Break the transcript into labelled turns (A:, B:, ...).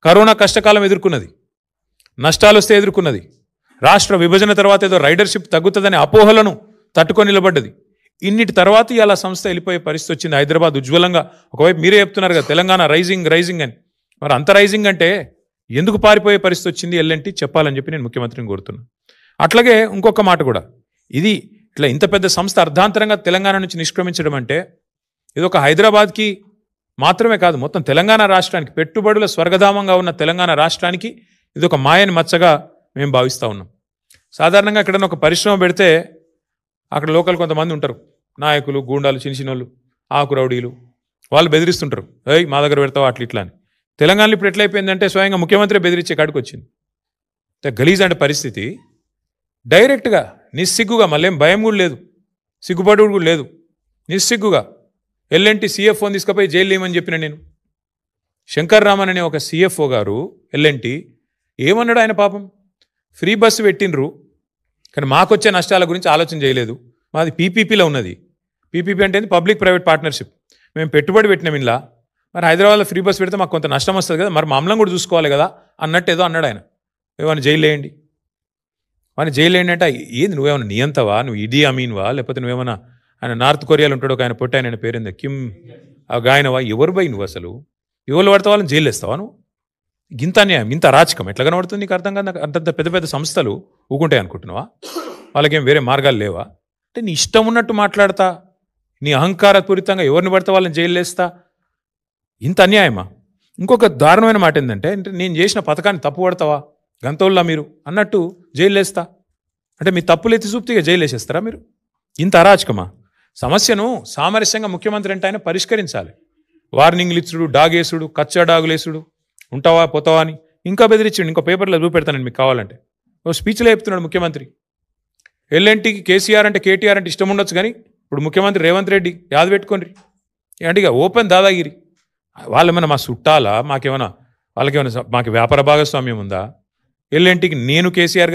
A: Corona కష్టకాలం ఎదుర్కొన్నది, నష్టాలు వస్తే ఎదుర్కొన్నది, రాష్ట్ర విభజన తర్వాత ఏదో రైడర్షిప్ తగ్గుతుందనే అపోహలను తట్టుకొని నిలబడ్డది. ఇన్నిటి తర్వాత ఇలా సంస్థ వెళ్ళిపోయే పరిస్థితి వచ్చింది. హైదరాబాద్ ఉజ్వలంగా, ఒకవైపు మీరే చెప్తున్నారు కదా తెలంగాణ రైజింగ్ రైజింగ్ అని, మరి అంత రైజింగ్ అంటే ఎందుకు పారిపోయే పరిస్థితి వచ్చింది ఎల్ఎన్టీ చెప్పాలని చెప్పి నేను ముఖ్యమంత్రిని కోరుతున్నాను. అట్లాగే ఇంకొక మాట కూడా, ఇది ఇట్లా ఇంత పెద్ద సంస్థ అర్ధాంతరంగా తెలంగాణ నుంచి నిష్క్రమించడం అంటే ఇది ఒక హైదరాబాద్కి మాత్రమే కాదు, మొత్తం తెలంగాణ రాష్ట్రానికి, పెట్టుబడుల స్వర్గధామంగా ఉన్న తెలంగాణ రాష్ట్రానికి ఇది ఒక మాయని మచ్చగా మేము భావిస్తూ ఉన్నాం. సాధారణంగా ఎక్కడైనా ఒక పరిశ్రమ పెడితే అక్కడ లోకల్ కొంతమంది ఉంటారు, నాయకులు, గూండాలు, చిన్నచిన్నోళ్ళు, ఆకు రౌడీలు, వాళ్ళు బెదిరిస్తుంటారు, ఏయ్ మా దగ్గర పెడతావా అట్లా ఇట్లా అని. తెలంగాణలో ఇప్పుడు ఎట్లయిపోయిందంటే స్వయంగా ముఖ్యమంత్రి బెదిరించే కాడికి వచ్చింది. గలీజ్ అంటే పరిస్థితి. డైరెక్ట్గా నిస్సిగ్గుగా, మళ్ళీ ఏం భయం కూడా లేదు, సిగ్గుపడు కూడా లేదు, నిస్సిగ్గుగా ఎల్ఎన్టీ సిఎఫ్ఓని తీసుకుపోయి జైలు లేమని చెప్పిన నేను. శంకర్ రామన్ అనే ఒక సిఎఫ్ఓ గారు ఎల్ఎన్టీ ఏమన్నాడు, ఆయన పాపం ఫ్రీ బస్సు పెట్టినరు కానీ మాకొచ్చే నష్టాల గురించి ఆలోచన చేయలేదు. మాది పీపీపీలో ఉన్నది. పీపీపీ అంటే పబ్లిక్ ప్రైవేట్ పార్ట్నర్షిప్. మేము పెట్టుబడి పెట్టినాం ఇలా, మరి హైదరాబాద్లో ఫ్రీ బస్ పెడితే మాకు కొంత నష్టం వస్తుంది కదా, మరి మమ్మల్ని కూడా చూసుకోవాలి కదా అన్నట్టు ఏదో అన్నాడు ఆయన. ఏమైనా జైలు వేయండి, వాడిని జైలు వేయండి అంటే ఏంది, నువ్వేమైనా నియంతవా, నువ్వు ఇడీ అమీన్వా, లేకపోతే నువ్వేమన్నా ఆయన నార్త్ కొరియాలో ఉంటాడు ఒక ఆయన పొట్టి ఆయన పేరుంది కిమ్ గాయనవా, ఎవరు బై నువ్వు అసలు, ఎవరు పడితే వాళ్ళని జైలు వేస్తావా నువ్వు? ఇంత అన్యాయం, ఇంత అరాచకం ఎట్లా కనబడుతుంది నీకు అర్థం కాదు. అంత పెద్ద పెద్ద సంస్థలు ఊకుంటాయి అనుకుంటున్నావా? వాళ్ళకేం వేరే మార్గాలు లేవా? అంటే నీ ఇష్టం ఉన్నట్టు మాట్లాడతా, నీ అహంకారపూరితంగా ఎవరిని పడితే వాళ్ళని జైలు వేస్తా, ఇంత అన్యాయమా? ఇంకొక దారుణమైన మాట ఏంటంటే, నేను చేసిన పథకాన్ని తప్పు పడతావా గంతోళ్ళ మీరు అన్నట్టు జైలు వేస్తా అంటే మీ తప్పులు ఎత్తి చూపుతూ జైలు వేసేస్తారా మీరు? ఇంత అరాచకమా? సమస్యను సామరస్యంగా ముఖ్యమంత్రి అంటే ఆయన పరిష్కరించాలి. వార్నింగ్లు ఇచ్చుడు, డాగేసుడు, కచ్చా డాగులేసుడు, ఉంటావా పోతావా అని ఇంకా బెదిరించండి. ఇంకో పేపర్లో చూపెడతానండి మీకు కావాలంటే. ఓ స్పీచ్లో చెప్తున్నాడు ముఖ్యమంత్రి, ఎల్ఎన్టీకి కేసీఆర్ అంటే కేటీఆర్ అంటే ఇష్టం ఉండొచ్చు కానీ ఇప్పుడు ముఖ్యమంత్రి రేవంత్ రెడ్డి యాద పెట్టుకోండి అంటే ఇక ఓపెన్ దాదాగిరి. వాళ్ళేమైనా మా చుట్టాలా, మాకేమైనా వాళ్ళకేమైనా మాకు వ్యాపార భాగస్వామ్యం ఉందా? ఎల్ఎన్టీకి నేను కేసీఆర్ గారు